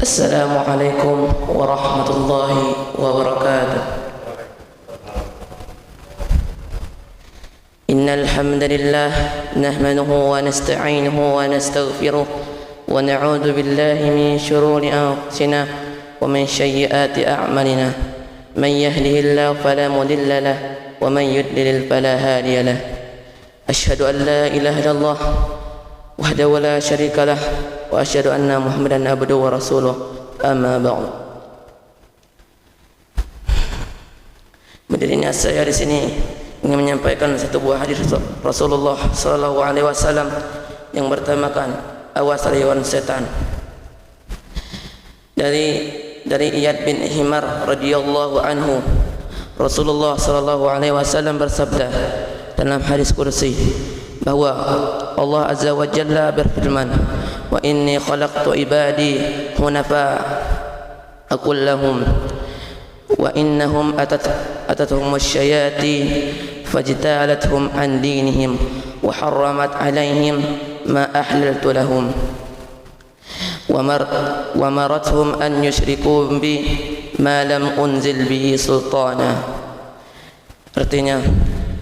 Assalamualaikum warahmatullahi wabarakatuh. Innal hamdalillah nahmaduhu wa nasta'inuhu wa nastaghfiruh wa na'udzu billahi min shururi anfusina wa min sayyiati a'malina. Man yahdihillahu fala mudilla lahu wa man yudlil fala hadiya lahu. Asyhadu an la ilaha illallah wahdahu la syarika lah wa asyhadu anna Muhammadan abduhu wa rasuluh. Amma ba'd. Berdirinya saya di sini ingin menyampaikan satu buah hadis Rasulullah sallallahu alaihi wasallam yang bertemakan awas rayuan setan. Dari Iyad bin Himar radhiyallahu anhu, Rasulullah sallallahu alaihi wasallam bersabda dalam hadis kursi bahwa Allah azza wa jalla berfirman, wa inni khalaqtu ibadi hunafa aqul lahum wa innahum atatuhum asyayatin fajtalathum an dinihim wa harramat alaihim ma ahlaltu lahum wa marathum an yushriku bi ma lam unzil bihi sultana. Artinya,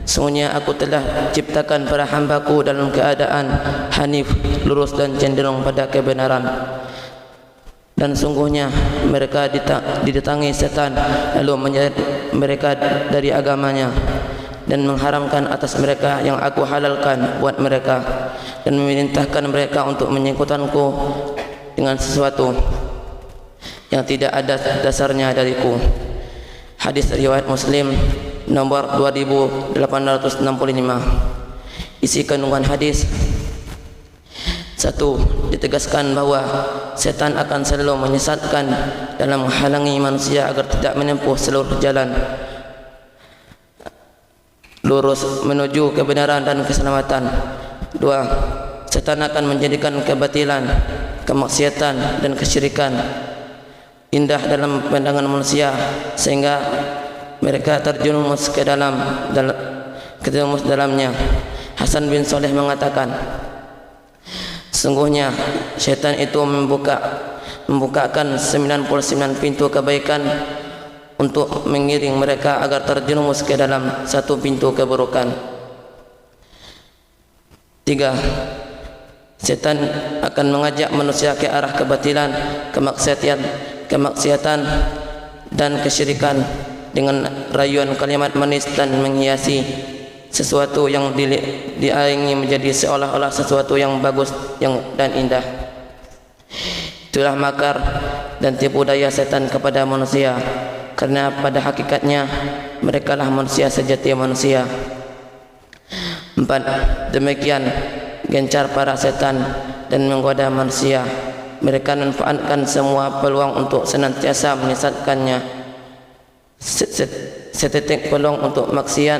sungguhnya aku telah ciptakan para hambaku dalam keadaan hanif, lurus dan cenderung pada kebenaran. Dan sungguhnya mereka didatangi setan lalu menyeret mereka dari agamanya dan mengharamkan atas mereka yang aku halalkan buat mereka dan memerintahkan mereka untuk menyekutukanku dengan sesuatu yang tidak ada dasarnya dariku. Hadis riwayat Muslim nomor 2865. Isi kandungan hadis: 1. Ditegaskan bahwa setan akan selalu menyesatkan dalam menghalangi manusia agar tidak menempuh seluruh jalan lurus menuju kebenaran dan keselamatan. 2. Setan akan menjadikan kebatilan, kemaksiatan dan kesyirikan indah dalam pandangan manusia sehingga mereka terjerumus ke dalamnya. Hasan bin Saleh mengatakan, sungguhnya syaitan itu membukakan 99 pintu kebaikan untuk mengiring mereka agar terjerumus ke dalam satu pintu keburukan. 3. Syaitan akan mengajak manusia ke arah kebatilan, kemaksiatan dan kesyirikan dengan rayuan kalimat manis dan menghiasi sesuatu yang diiringi menjadi seolah-olah sesuatu yang bagus dan indah. Itulah makar dan tipu daya setan kepada manusia, karena pada hakikatnya merekalah manusia sejati manusia. 4. Demikian gencar para setan dan menggoda manusia. Mereka manfaatkan semua peluang untuk senantiasa menyesatkannya. Setetek peluang untuk maksiat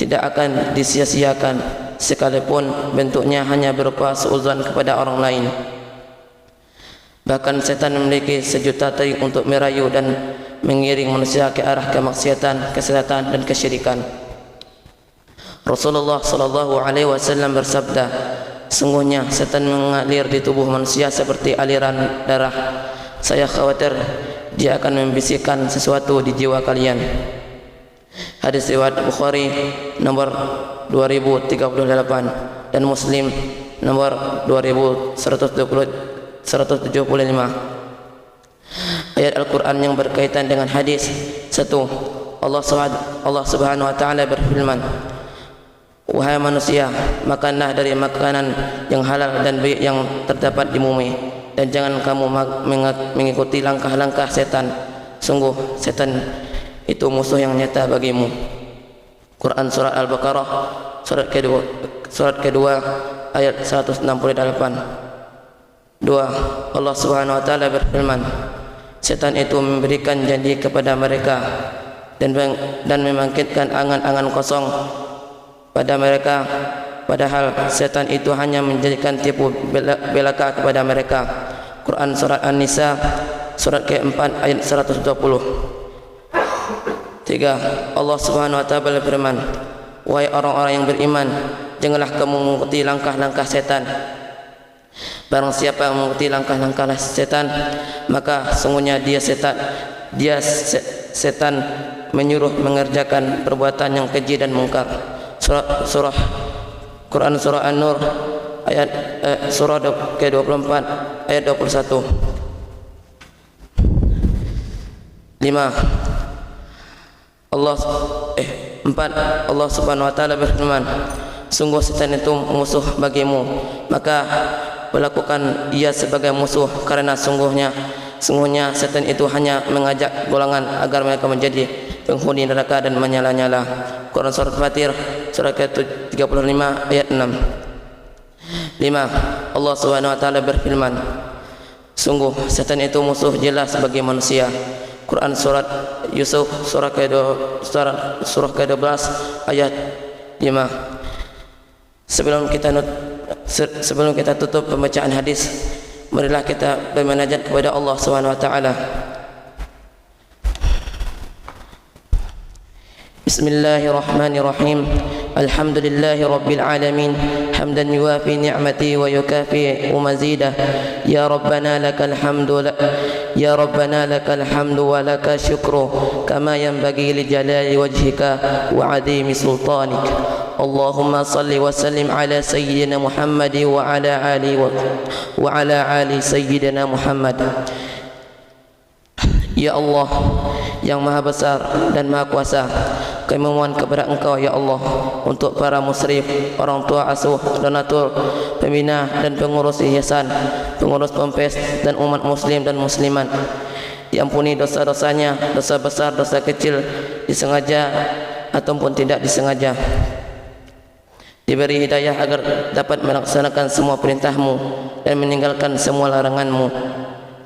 tidak akan disia-siakan sekalipun bentuknya hanya berupa seuzon kepada orang lain. Bahkan setan memiliki sejuta trik untuk merayu dan mengiring manusia ke arah kemaksiatan, kesesatan dan kesyirikan. Rasulullah sallallahu alaihi wasallam bersabda, sungguhnya setan mengalir di tubuh manusia seperti aliran darah. Saya khawatir dia akan membisikkan sesuatu di jiwa kalian. Hadis riwayat Bukhari nomor 2038 dan Muslim nomor 2175. Ayat Al-Quran yang berkaitan dengan hadis: 1. Allah Subhanahu wa taala berfirman, wahai manusia, makanlah dari makanan yang halal dan baik yang terdapat di bumi, dan jangan kamu mengikuti langkah-langkah setan. Sungguh setan itu musuh yang nyata bagimu. Quran surat Al-Baqarah surat kedua ayat 168. 2. Allah Subhanahu wa taala berfirman, setan itu memberikan janji kepada mereka dan membangkitkan angan-angan kosong pada mereka, padahal setan itu hanya menjadikan tipu belaka kepada mereka. Quran surat An-Nisa surat ke-4 ayat 120. 3. Allah Subhanahu wa taala berfirman, wahai orang-orang yang beriman, janganlah kamu mengikuti langkah-langkah setan. Barang siapa yang mengikuti langkah-langkah setan, maka sungguhnya dia setan menyuruh mengerjakan perbuatan yang keji dan mungkar. Surah Quran surah An-Nur ayat surah ke-24 ayat 21. 4. Allah Subhanahu wa taala berfirman, sungguh setan itu musuh bagimu, maka berlakukan ia sebagai musuh, karena sungguhnya setan itu hanya mengajak golongan agar mereka menjadi penghuni neraka dan menyala-nyala. Quran surat Fatir surah ke-35 ayat 6. 5. Allah Subhanahu wa taala berfirman, sungguh setan itu musuh jelas bagi manusia. Quran surat Yusuf surah ke-12 ayat 5. Sebelum kita tutup pembacaan hadis, marilah kita bermunajat kepada Allah Subhanahu wa taala. Bismillahirrahmanirrahim. Alhamdulillahi rabbil alamin, hamdan yuwafi ni'mati wa yukafi mazidah. Ya Rabbana lakal hamdu ya Rabbana lakal hamdu wa laka syukru kama yanbaghi li jalali wajhika wa 'azimi sultanik. Allahumma salli wa sallim ala sayyidina Muhammad wa ala ali sayyidina Muhammad. Ya Allah yang maha besar dan maha kuasa, kami memohon kepada Engkau ya Allah untuk para musyrif, orang tua asuh, donatur, pembina dan pengurus yayasan, pengurus pompes dan umat muslim dan muslimat. Diampuni dosa-dosanya, dosa besar, dosa kecil, disengaja ataupun tidak disengaja. Diberi hidayah agar dapat melaksanakan semua perintah-Mu dan meninggalkan semua larangan-Mu.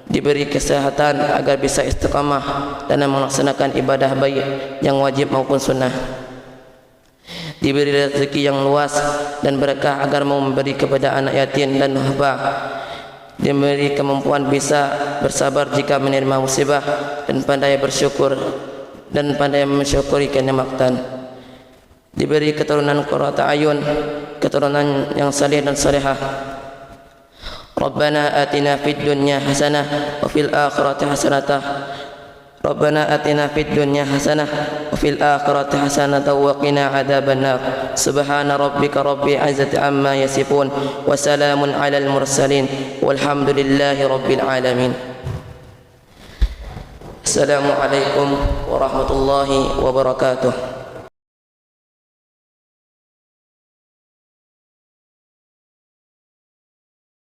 Diberi kesehatan agar bisa istiqamah dan melaksanakan ibadah baik yang wajib maupun sunnah. Diberi rezeki yang luas dan berkah agar mau memberi kepada anak yatim dan duafa. Diberi kemampuan bisa bersabar jika menerima musibah dan pandai bersyukur dan pandai mensyukuri kenikmatan. Diberi keturunan qurrata ayun, keturunan yang saleh dan salihah. Rabbana atina fid dunya hasanah wa fil akhirati hasanah. Rabbana atina fid dunya hasanah wa fil akhirati hasanah wa qina adzabannar. Subhana rabbika rabbil izzati amma yasifun wa salamun alal mursalin walhamdulillahi rabbil alamin. Assalamualaikum warahmatullahi wabarakatuh.